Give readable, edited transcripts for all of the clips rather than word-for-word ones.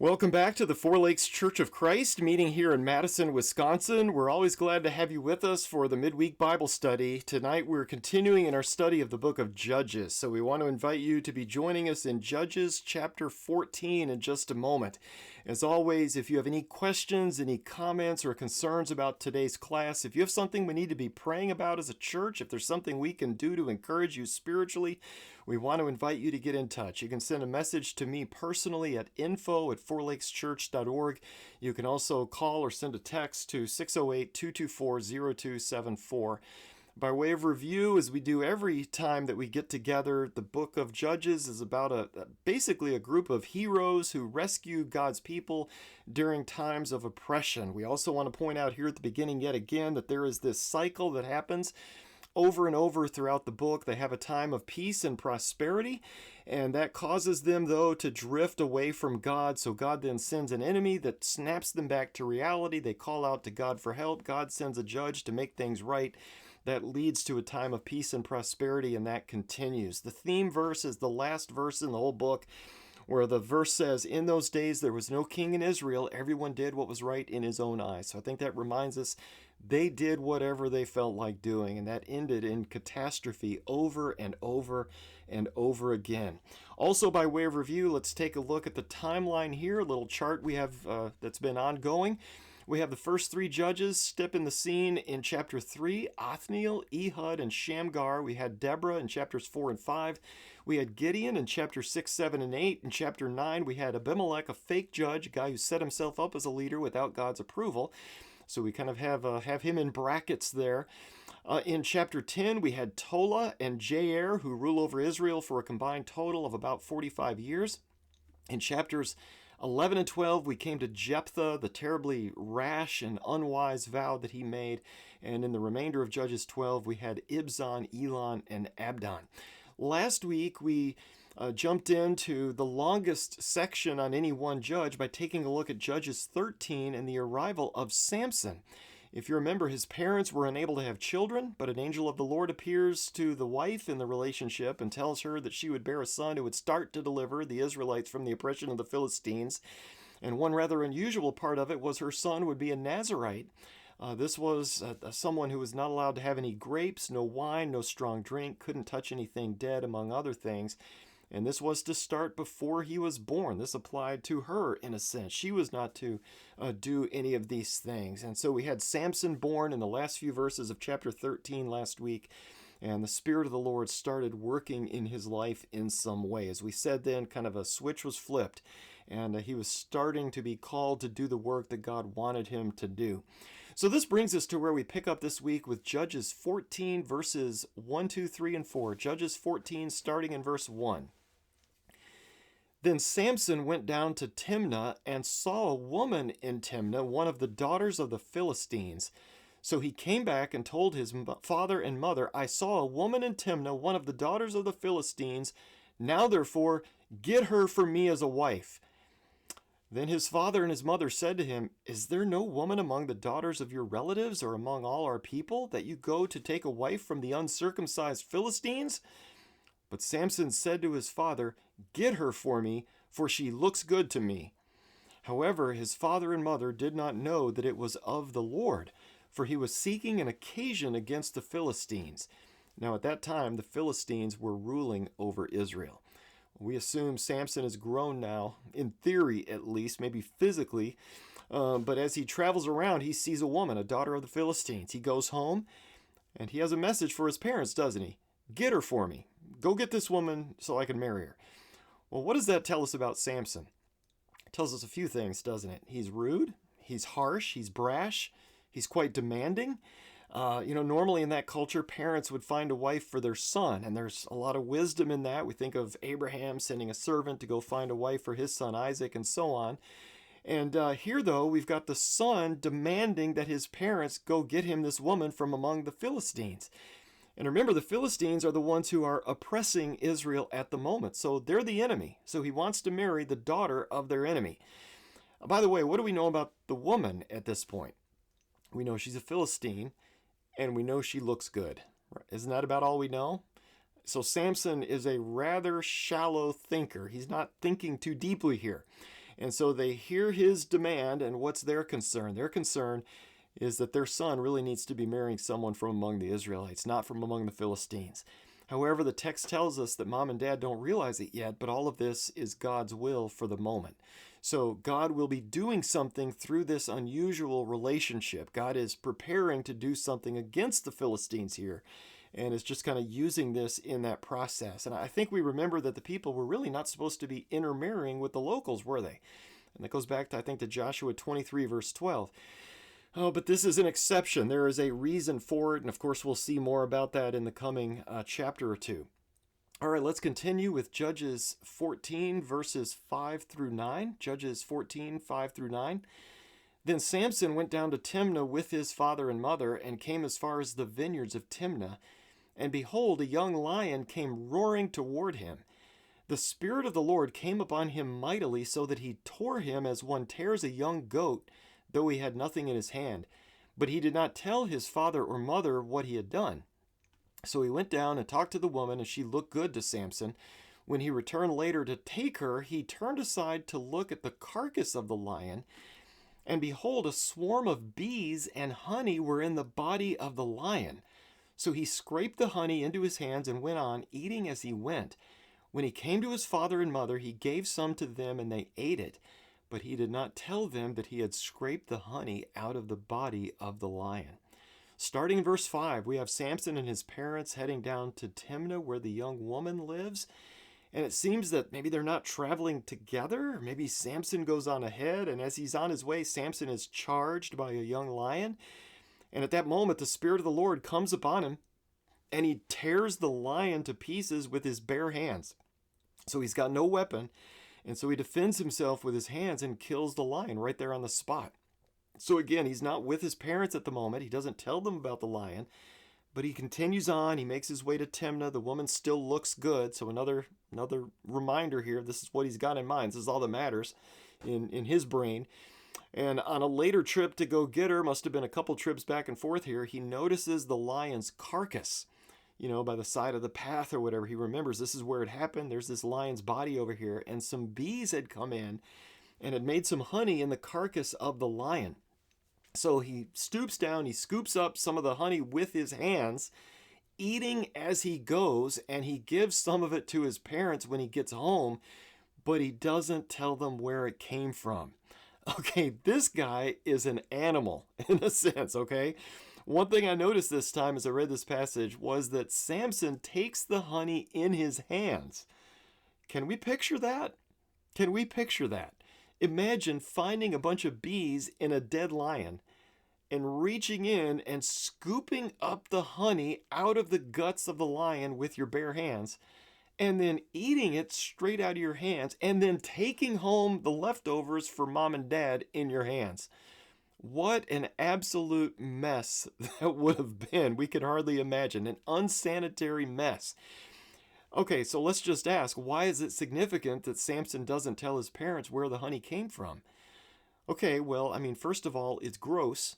Welcome back to the Four Lakes Church of Christ, meeting here in Madison, Wisconsin. We're always glad to have you with us for the midweek Bible study. Tonight we're continuing in our study of the book of Judges, so we want to invite you to be joining us in Judges chapter 14 in just a moment. As always, if you have any questions, any comments, or concerns about today's class, if you have something we need to be praying about as a church, if there's something we can do to encourage you spiritually, we want to invite you to get in touch. You can send a message to me personally at info@fourlakeschurch.org. You can also call or send a text to 608-224-0274. By way of review, as we do every time that we get together, the book of Judges is about basically a group of heroes who rescue God's people during times of oppression. We also want to point out here at the beginning yet again that there is this cycle that happens over and over throughout the book. They have a time of peace and prosperity, and that causes them, though, to drift away from God. So God then sends an enemy that snaps them back to reality. They call out to God for help. God sends a judge to make things right. That leads to a time of peace and prosperity, and that continues. The theme verse is the last verse in the whole book, where the verse says, "In those days there was no king in Israel. Everyone did what was right in his own eyes." So I think that reminds us they did whatever they felt like doing, and that ended in catastrophe over and over and over again. Also, by way of review, let's take a look at the timeline here, a little chart we have that's been ongoing. We have the first three judges step in the scene in chapter 3, Othniel, Ehud, and Shamgar. We had Deborah in chapters 4 and 5. We had Gideon in chapters 6, 7, and 8. In chapter 9, we had Abimelech, a fake judge, a guy who set himself up as a leader without God's approval. So we kind of have him in brackets there. In chapter 10, we had Tola and Jair, who rule over Israel for a combined total of about 45 years. In chapters 11 and 12, we came to Jephthah, the terribly rash and unwise vow that he made. And in the remainder of Judges 12, we had Ibzan, Elon, and Abdon. Last week, we jumped into the longest section on any one judge by taking a look at Judges 13 and the arrival of Samson. If you remember, his parents were unable to have children, but an angel of the Lord appears to the wife in the relationship and tells her that she would bear a son who would start to deliver the Israelites from the oppression of the Philistines. And one rather unusual part of it was her son would be a Nazirite. This was someone who was not allowed to have any grapes, no wine, no strong drink, couldn't touch anything dead, among other things. And this was to start before he was born. This applied to her in a sense. She was not to do any of these things. And so we had Samson born in the last few verses of chapter 13 last week. And the Spirit of the Lord started working in his life in some way. As we said then, kind of a switch was flipped. And he was starting to be called to do the work that God wanted him to do. So this brings us to where we pick up this week with Judges 14, verses 1, 2, 3, and 4. Judges 14, starting in verse 1. Then Samson went down to Timnah and saw a woman in Timnah, one of the daughters of the Philistines. So he came back and told his father and mother, "I saw a woman in Timnah, one of the daughters of the Philistines. Now therefore, get her for me as a wife." Then his father and his mother said to him, "Is there no woman among the daughters of your relatives or among all our people that you go to take a wife from the uncircumcised Philistines?" But Samson said to his father, "Get her for me, for she looks good to me." However, his father and mother did not know that it was of the Lord, for he was seeking an occasion against the Philistines. Now at that time, the Philistines were ruling over Israel. We assume Samson is grown now, in theory at least, maybe physically, but as he travels around, he sees a woman, a daughter of the Philistines. He goes home, and he has a message for his parents, doesn't he? "Get her for me. Go get this woman so I can marry her." Well, what does that tell us about Samson? It tells us a few things, doesn't it? He's rude, he's harsh, he's brash, he's quite demanding. Normally in that culture, parents would find a wife for their son, and there's a lot of wisdom in that. We think of Abraham sending a servant to go find a wife for his son Isaac, and so on. And here, though, we've got the son demanding that his parents go get him this woman from among the Philistines. And remember, the Philistines are the ones who are oppressing Israel at the moment. So they're the enemy. So he wants to marry the daughter of their enemy. By the way, what do we know about the woman at this point? We know she's a Philistine, and we know she looks good. Isn't that about all we know? So Samson is a rather shallow thinker. He's not thinking too deeply here. And so they hear his demand, and what's their concern? Their concern is that their son really needs to be marrying someone from among the Israelites, not from among the Philistines. However, the text tells us that mom and dad don't realize it yet, but all of this is God's will for the moment. So God will be doing something through this unusual relationship. God is preparing to do something against the Philistines here, and is just kind of using this in that process. And I think we remember that the people were really not supposed to be intermarrying with the locals, were they? And that goes back to, I think, to Joshua 23, verse 12. Oh, but this is an exception. There is a reason for it, and of course we'll see more about that in the coming chapter or two. All right, let's continue with Judges 14, verses 5 through 9. Judges 14, 5 through 9. Then Samson went down to Timnah with his father and mother, and came as far as the vineyards of Timnah. And behold, a young lion came roaring toward him. The Spirit of the Lord came upon him mightily, so that he tore him as one tears a young goat, though he had nothing in his hand. But he did not tell his father or mother what he had done. So he went down and talked to the woman, and she looked good to Samson. When he returned later to take her, he turned aside to look at the carcass of the lion, and behold, a swarm of bees and honey were in the body of the lion. So he scraped the honey into his hands and went on, eating as he went. When he came to his father and mother, he gave some to them, and they ate it. But he did not tell them that he had scraped the honey out of the body of the lion. Starting in verse 5, we have Samson and his parents heading down to Timnah, where the young woman lives. And it seems that maybe they're not traveling together. Maybe Samson goes on ahead, and as he's on his way, Samson is charged by a young lion. And at that moment, the Spirit of the Lord comes upon him, and he tears the lion to pieces with his bare hands. So he's got no weapon, and so he defends himself with his hands and kills the lion right there on the spot. So again, he's not with his parents at the moment. He doesn't tell them about the lion, but he continues on. He makes his way to Timnah. The woman still looks good. So another reminder here, this is what he's got in mind. This is all that matters in his brain. And on a later trip to go get her, must have been a couple trips back and forth here, he notices the lion's carcass, by the side of the path or whatever. He remembers this is where it happened. There's this lion's body over here, and some bees had come in and had made some honey in the carcass of the lion. So he stoops down, he scoops up some of the honey with his hands, eating as he goes, and he gives some of it to his parents when he gets home, but he doesn't tell them where it came from. Okay, this guy is an animal in a sense, okay? One thing I noticed this time as I read this passage was that Samson takes the honey in his hands. Can we picture that? Can we picture that? Imagine finding a bunch of bees in a dead lion and reaching in and scooping up the honey out of the guts of the lion with your bare hands, and then eating it straight out of your hands, and then taking home the leftovers for mom and dad in your hands. What an absolute mess that would have been. We could hardly imagine. An unsanitary mess. Okay, so let's just ask, why is it significant that Samson doesn't tell his parents where the honey came from? Okay, well, first of all, it's gross.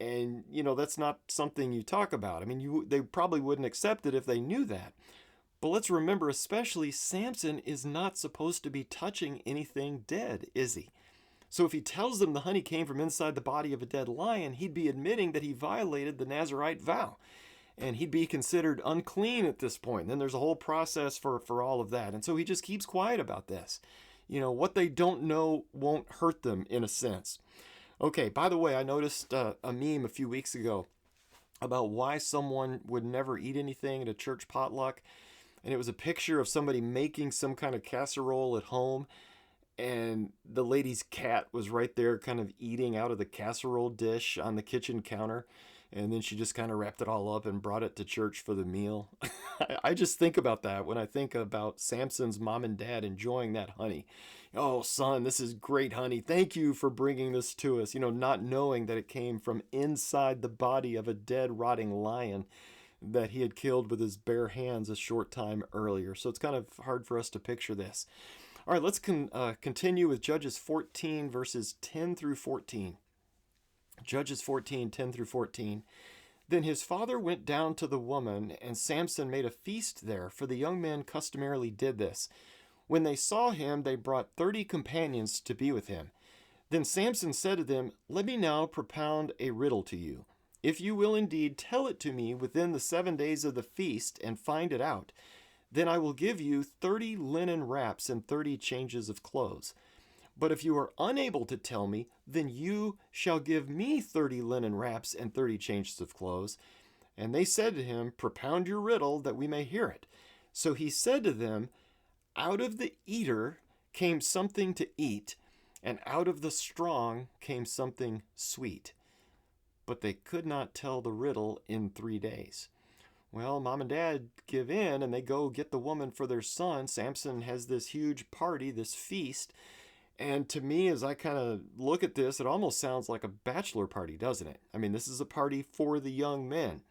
And, that's not something you talk about. They probably wouldn't accept it if they knew that. But let's remember, especially, Samson is not supposed to be touching anything dead, is he? So if he tells them the honey came from inside the body of a dead lion, he'd be admitting that he violated the Nazirite vow. And he'd be considered unclean at this point. And then there's a whole process for all of that. And so he just keeps quiet about this. What they don't know won't hurt them, in a sense. Okay, by the way, I noticed a meme a few weeks ago about why someone would never eat anything at a church potluck. And it was a picture of somebody making some kind of casserole at home. And the lady's cat was right there kind of eating out of the casserole dish on the kitchen counter. And then she just kind of wrapped it all up and brought it to church for the meal. I just think about that when I think about Samson's mom and dad enjoying that honey. Oh, son, this is great honey. Thank you for bringing this to us. Not knowing that it came from inside the body of a dead, rotting lion that he had killed with his bare hands a short time earlier. So it's kind of hard for us to picture this. All right, let's continue with Judges 14, verses 10 through 14. Judges 14, 10 through 14. Then his father went down to the woman, and Samson made a feast there, for the young men customarily did this. When they saw him, they brought 30 companions to be with him. Then Samson said to them, "Let me now propound a riddle to you. If you will indeed tell it to me within the 7 days of the feast and find it out, then I will give you 30 linen wraps and 30 changes of clothes. But if you are unable to tell me, then you shall give me 30 linen wraps and 30 changes of clothes." And they said to him, "Propound your riddle that we may hear it." So he said to them, "Out of the eater came something to eat, and out of the strong came something sweet." But they could not tell the riddle in 3 days. Well, mom and dad give in and they go get the woman for their son. Samson has this huge party, this feast. And to me, as I kind of look at this, it almost sounds like a bachelor party, doesn't it? I mean, this is a party for the young men.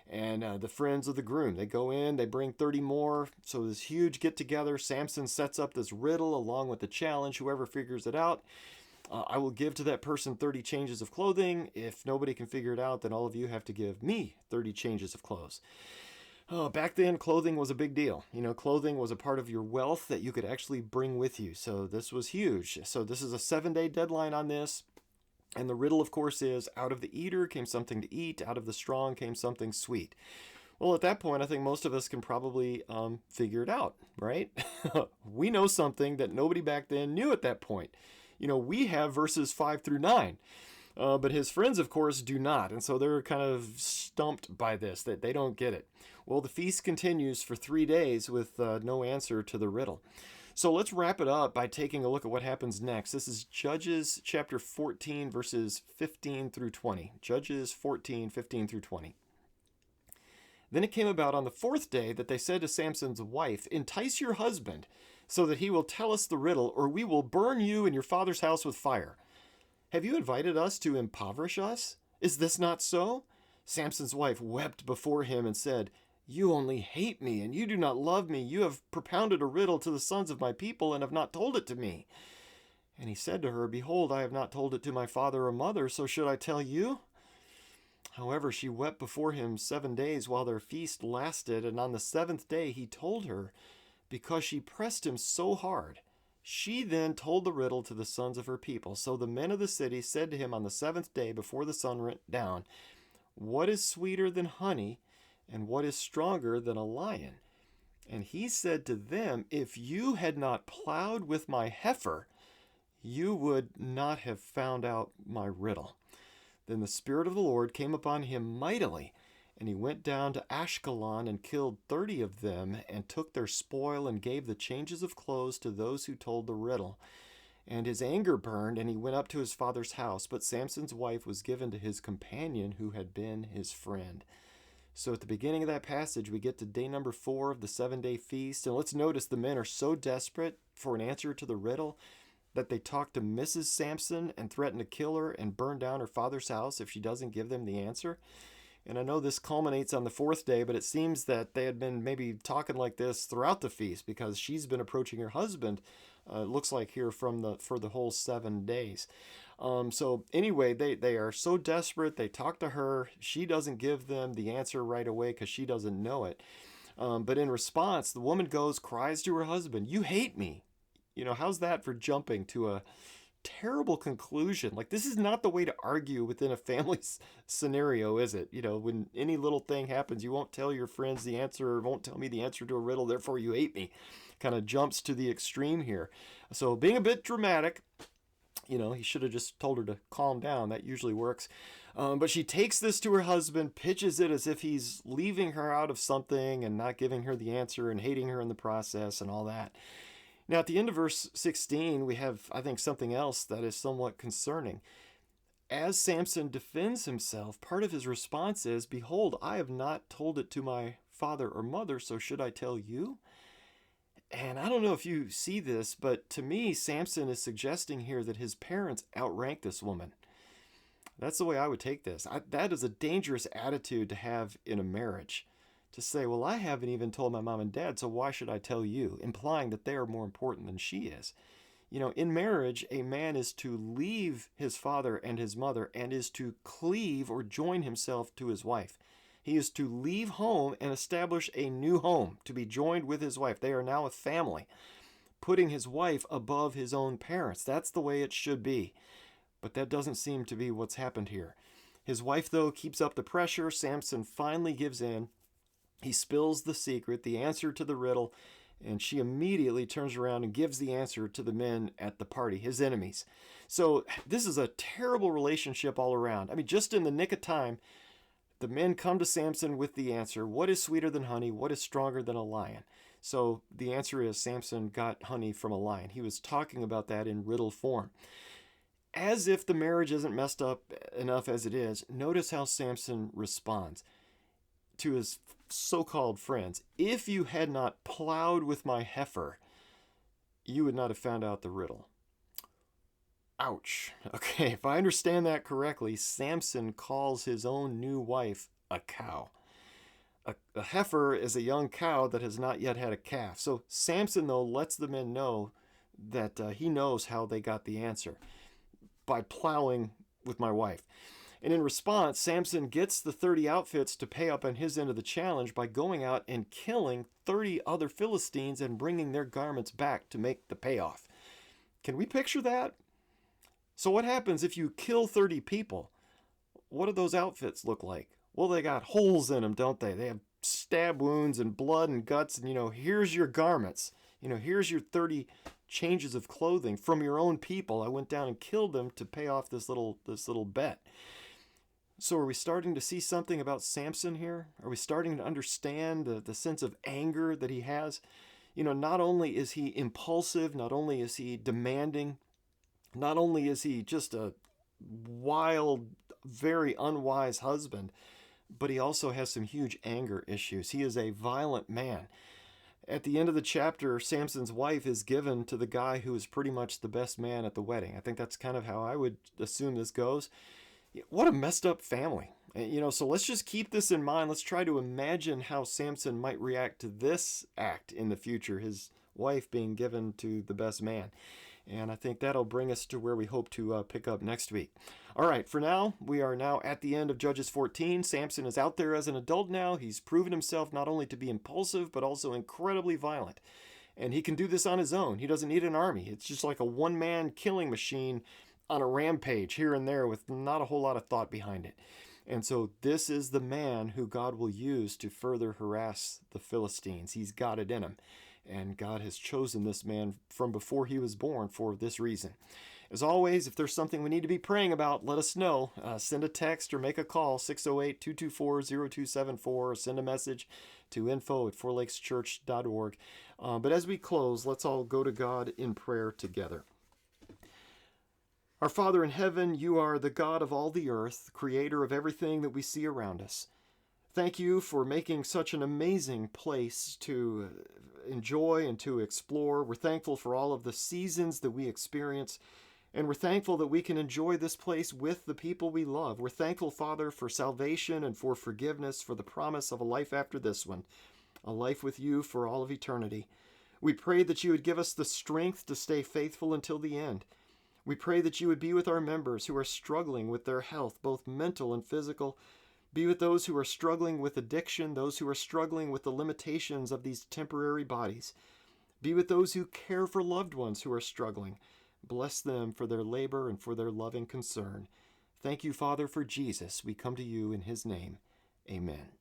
And the friends of the groom, they go in, they bring 30 more. So this huge get together. Samson sets up this riddle along with the challenge. Whoever figures it out, I will give to that person 30 changes of clothing. If nobody can figure it out, then all of you have to give me 30 changes of clothes. Back then, clothing was a big deal. You know, clothing was a part of your wealth that you could actually bring with you. So this was huge. So this is a 7-day deadline on this. And the riddle, of course, is out of the eater came something to eat, out of the strong came something sweet. Well, at that point, I think most of us can probably figure it out, right? We know something that nobody back then knew at that point. You know, we have verses 5 through 9. But his friends, of course, do not. And so they're kind of stumped by this, that they don't get it. Well, the feast continues for 3 days with no answer to the riddle. So let's wrap it up by taking a look at what happens next. This is Judges chapter 14, verses 15 through 20. Judges 14, 15 through 20. Then it came about on the 4th day that they said to Samson's wife, "Entice your husband, so that he will tell us the riddle, or we will burn you and your father's house with fire. Have you invited us to impoverish us? Is this not so?" Samson's wife wept before him and said, "You only hate me, and you do not love me. You have propounded a riddle to the sons of my people, and have not told it to me." And he said to her, "Behold, I have not told it to my father or mother, so should I tell you?" However, she wept before him 7 days while their feast lasted, and on the 7th day he told her, because she pressed him so hard. She then told the riddle to the sons of her people. So the men of the city said to him on the 7th day before the sun went down, "What is sweeter than honey, and what is stronger than a lion?" And he said to them, "If you had not plowed with my heifer, you would not have found out my riddle." Then the Spirit of the Lord came upon him mightily, and he went down to Ashkelon and killed 30 of them, and took their spoil and gave the changes of clothes to those who told the riddle. And his anger burned, and he went up to his father's house. But Samson's wife was given to his companion, who had been his friend. So at the beginning of that passage, we get to day number 4 of the 7-day feast. And let's notice the men are so desperate for an answer to the riddle that they talk to Mrs. Samson and threaten to kill her and burn down her father's house if she doesn't give them the answer. And I know this culminates on the 4th day, but it seems that they had been maybe talking like this throughout the feast, because she's been approaching her husband, looks like here for the whole 7 days. So anyway, they are so desperate. They talk to her. She doesn't give them the answer right away because she doesn't know it. But in response, the woman cries to her husband, "You hate me." You know, how's that for jumping to a terrible conclusion? Like, this is not the way to argue within a family scenario, is it? You know, when any little thing happens, you won't tell your friends the answer, or won't tell me the answer to a riddle, therefore you hate me. Kind of jumps to the extreme here. So being a bit dramatic, you know, he should have just told her to calm down. That usually works. But she takes this to her husband, pitches it as if he's leaving her out of something and not giving her the answer and hating her in the process and all that. Now, at the end of verse 16, we have, I think, something else that is somewhat concerning. As Samson defends himself, part of his response is, "Behold, I have not told it to my father or mother, so should I tell you?" And I don't know if you see this, but to me, Samson is suggesting here that his parents outrank this woman. That's the way I would take this. That is a dangerous attitude to have in a marriage. To say, "Well, I haven't even told my mom and dad, so why should I tell you?" Implying that they are more important than she is. You know, in marriage, a man is to leave his father and his mother and is to cleave or join himself to his wife. He is to leave home and establish a new home, to be joined with his wife. They are now a family. putting his wife above his own parents. That's the way it should be. But that doesn't seem to be what's happened here. His wife, though, keeps up the pressure. Samson finally gives in. He spills the secret, the answer to the riddle, and she immediately turns around and gives the answer to the men at the party, his enemies. So this is a terrible relationship all around. I mean, just in the nick of time, the men come to Samson with the answer. What is sweeter than honey? What is stronger than a lion? So the answer is Samson got honey from a lion. He was talking about that in riddle form. As if the marriage isn't messed up enough as it is, notice how Samson responds to his so-called friends. If you had not plowed with my heifer, you would not have found out the riddle. Ouch. Okay, if I understand that correctly, Samson calls his own new wife a cow. A heifer is a young cow that has not yet had a calf. So Samson, though, lets the men know that he knows how they got the answer by plowing with my wife. And in response, Samson gets the 30 outfits to pay up on his end of the challenge by going out and killing 30 other Philistines and bringing their garments back to make the payoff. Can we picture that? So what happens if you kill 30 people? What do those outfits look like? Well, they got holes in them, don't they? They have stab wounds and blood and guts, and here's your garments. Here's your 30 changes of clothing from your own people. I went down and killed them to pay off this little bet. So are we starting to see something about Samson here? Are we starting to understand the sense of anger that he has? Not only is he impulsive, not only is he demanding, not only is he just a wild, very unwise husband, but he also has some huge anger issues. He is a violent man. At the end of the chapter, Samson's wife is given to the guy who is pretty much the best man at the wedding. I think that's kind of how I would assume this goes. What a messed up family. So let's just keep this in mind. Let's try to imagine how Samson might react to this act in the future, his wife being given to the best man. And I think that'll bring us to where we hope to pick up next week. All right, for now, we are now at the end of Judges 14. Samson is out there as an adult now. He's proven himself not only to be impulsive, but also incredibly violent. And he can do this on his own. He doesn't need an army. It's just like a one-man killing machine on a rampage here and there with not a whole lot of thought behind it. And so this is the man who God will use to further harass the Philistines. He's got it in him. And God has chosen this man from before he was born for this reason. As always, if there's something we need to be praying about, let us know. Send a text or make a call, 608-224-0274, or send a message to info@fourlakeschurch.org. But as we close, let's all go to God in prayer together. Our Father in heaven, you are the God of all the earth, creator of everything that we see around us. Thank you for making such an amazing place to enjoy and to explore. We're thankful for all of the seasons that we experience, and we're thankful that we can enjoy this place with the people we love. We're thankful, Father, for salvation and for forgiveness, for the promise of a life after this one, a life with you for all of eternity. We pray that you would give us the strength to stay faithful until the end. We pray that you would be with our members who are struggling with their health, both mental and physical. Be with those who are struggling with addiction, those who are struggling with the limitations of these temporary bodies. Be with those who care for loved ones who are struggling. Bless them for their labor and for their loving concern. Thank you, Father, for Jesus. We come to you in his name. Amen.